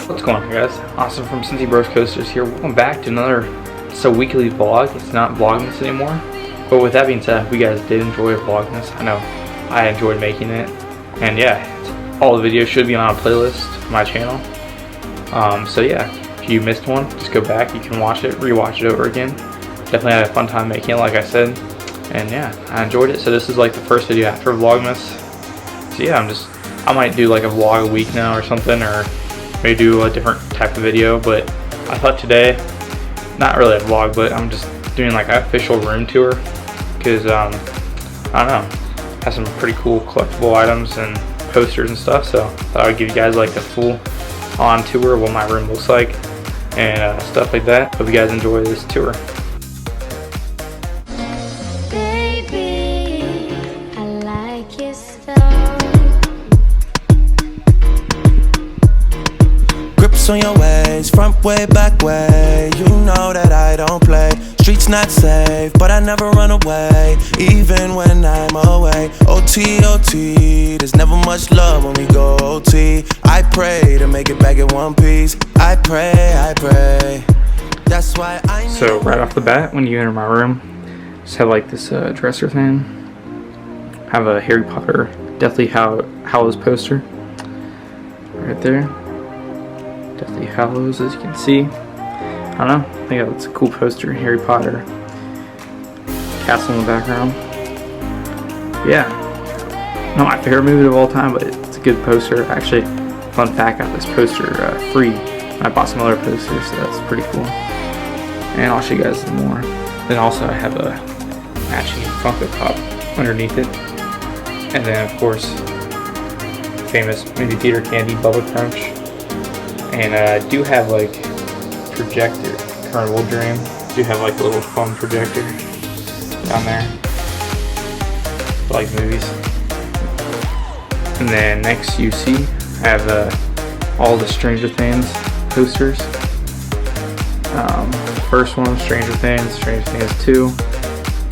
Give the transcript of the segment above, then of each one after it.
What's going on, guys? Austin from Cincy Bros Coasters here. Welcome back to another weekly vlog. It's not Vlogmas anymore. But with that being said, if you guys did enjoy Vlogmas, I know I enjoyed making it. And yeah, all the videos should be on a playlist on my channel. So yeah, if you missed one, just go back. You can watch it, rewatch it over again. Definitely had a fun time making it, like I said. And yeah, I enjoyed it. So this is like the first video after Vlogmas. So yeah, I might do like a vlog a week now or something, or maybe do a different type of video. But I thought today, not really a vlog, but I'm just doing like an official room tour, because I don't know, have some pretty cool collectible items and posters and stuff. So I thought I'd give you guys like a full on tour of what my room looks like and stuff like that. Hope you guys enjoy this tour. On your ways, front way, back way. You know that I don't play. Streets not safe, but I never run away, even when I'm away. OT, OT, there's never much love when we go OT. I pray to make it back in one piece. I pray, that's why I need. So right off the bat, when you enter my room, just have like this dresser thing. Have a Harry Potter Deathly Hallows poster right there. Deathly Hallows, as you can see. I don't know, I think that's a cool poster. Harry Potter, castle in the background. Yeah, not my favorite movie of all time, but it's a good poster. Actually, fun fact, I got this poster free. I bought some other posters, so that's pretty cool. And I'll show you guys some more. Then also I have a matching Funko Pop underneath it. And then of course, famous movie theater candy, Bubba Crunch. And I do have like projector, Carnival Dream. Do have like a little fun projector down there for like movies. And then next you see I have all the Stranger Things posters. The first one, Stranger Things 2,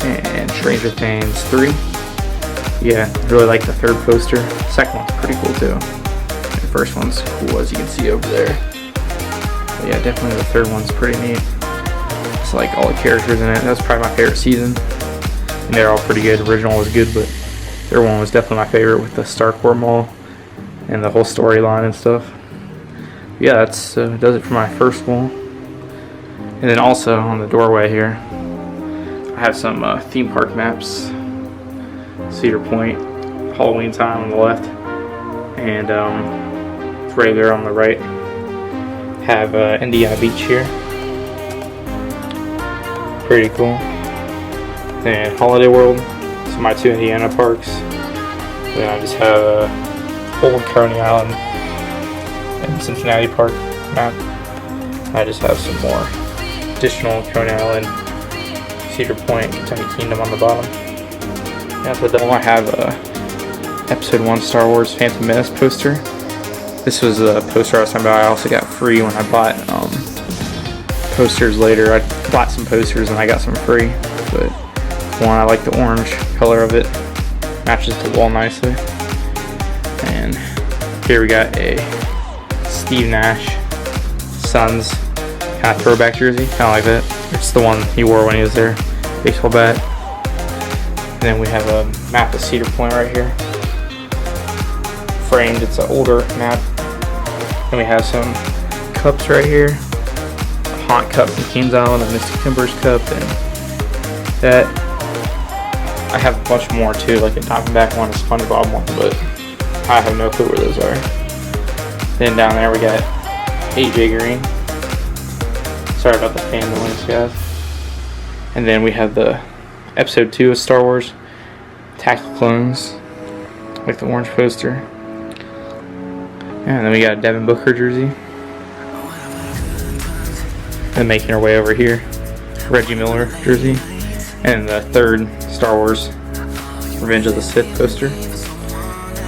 and Stranger Things 3. Yeah, really like the third poster. The second one's pretty cool too. The first one's cool, as you can see over there. But yeah, definitely the third one's pretty neat. It's like all the characters in it. That's probably my favorite season. And they're all pretty good. The original was good, but the third one was definitely my favorite, with the Starcourt Mall and the whole storyline and stuff. But yeah, that's does it for my first wall. And then also on the doorway here, I have some theme park maps. Cedar Point, Halloween Time on the left, and right there on the right have Indiana Beach here. Pretty cool. Then Holiday World, so my two Indiana parks. Then I just have Old Coney Island and Cincinnati Park map. I just have some more additional Coney Island, Cedar Point, Kentucky Kingdom on the bottom. And at the bottom I have Episode 1 Star Wars Phantom Menace poster. This was a poster I was talking about. I also got free when I bought posters later. I bought some posters and I got some free. But one, I like the orange color of it. Matches the wall nicely. And here we got a Steve Nash Suns kind of throwback jersey. Kind of like that. It's the one he wore when he was there. Baseball bat. And then we have a map of Cedar Point right here. Framed, it's an older map. And we have some cups right here. A Haunt Cup from Kings Island, a Mystic Timbers Cup, and that. I have a bunch more too, like a Diamondback one, a SpongeBob one, but I have no clue where those are. Then down there we got AJ Green. Sorry about the fan noise, guys. And then we have the Episode 2 of Star Wars, Attack of the Clones, like the orange poster. And then we got a Devin Booker jersey. And making our way over here, Reggie Miller jersey. And the third Star Wars Revenge of the Sith poster.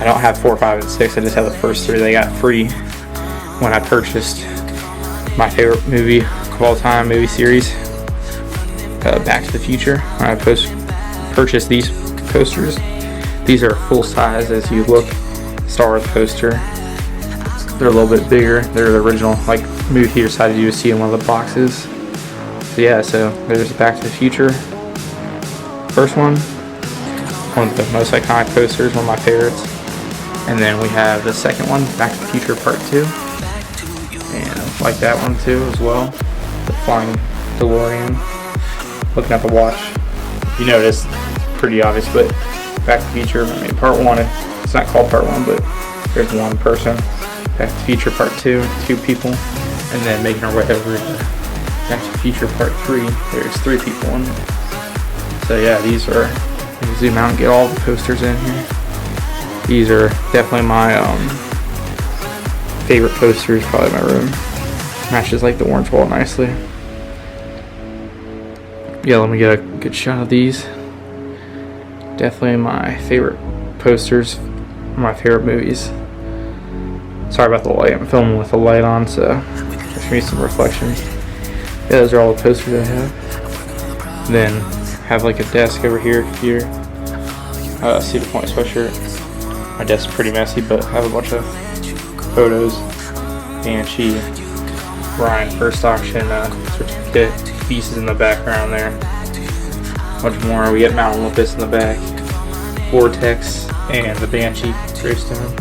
I don't have 4, 5, and 6. I just have the first 3 they got free when I purchased my favorite movie of all time, movie series, Back to the Future. When I purchased these posters. These are full size as you look. Star Wars poster. They're a little bit bigger. They're the original, like, movie theater size you would see in one of the boxes. So yeah, so there's Back to the Future. First one of the most iconic posters, one of my favorites. And then we have the second one, Back to the Future Part 2. And I like that one too as well. The flying DeLorean. Looking at the watch, you notice, it's pretty obvious, but Back to the Future, I mean, Part 1, it's not called Part 1, but there's one person. Back to the Future Part 2, 2 people. And then making our way over to Back to the Future Part 3, there's 3 people in it. So yeah, these are, let me zoom out and get all the posters in here. These are definitely my favorite posters, probably in my room. Matches like the orange wall nicely. Yeah, let me get a good shot of these. Definitely my favorite posters from my favorite movies. Sorry about the light, I'm filming with the light on, so there's gonna be some reflections. Yeah, those are all the posters I have. Then have like a desk over here, computer. Cedar Point sweatshirt. My desk's pretty messy, but I have a bunch of photos. Banshee, Ryan first auction certificate, pieces in the background there. A bunch more. We get Mount Olympus in the back, Vortex, and the Banshee gravestone.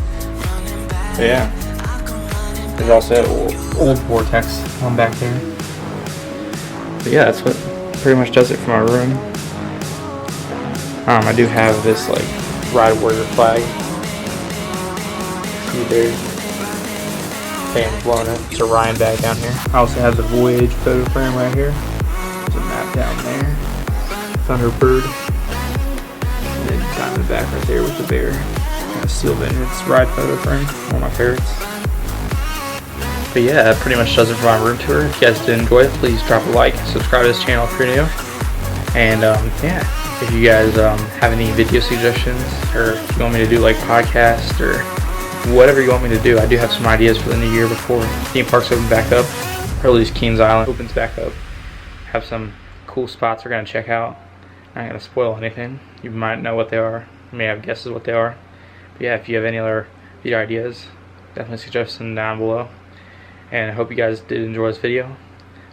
But yeah, there's also old Vortex on back there. But yeah, that's what pretty much does it for my room. I do have this like Ride Warrior flag. See there, fan blowing up. It's a Ryan bag down here. I also have the Voyage photo frame right here. There's a map down there. Thunderbird. And then Diamondback right there with the bear. Kind of Steel Vengeance Ride photo frame. One of my favorites. But yeah, that pretty much does it for my room tour. If you guys did enjoy it, please drop a like, subscribe to this channel if you're new. And yeah, if you guys have any video suggestions, or if you want me to do like podcasts or whatever you want me to do, I do have some ideas for the new year before theme parks open back up, or at least Kings Island opens back up. Have some cool spots we're gonna check out. I'm not gonna spoil anything. You might know what they are. You may have guesses what they are. But yeah, if you have any other video ideas, definitely suggest them down below. And I hope you guys did enjoy this video.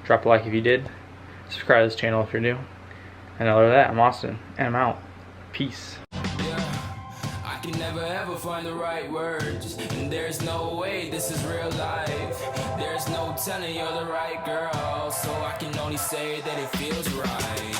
Drop a like if you did. Subscribe to this channel if you're new. And other than that, I'm Austin, and I'm out. Peace. I can never ever find the right words, and there's no way this is real life. There's no telling you're the right girl, so I can only say that it feels right.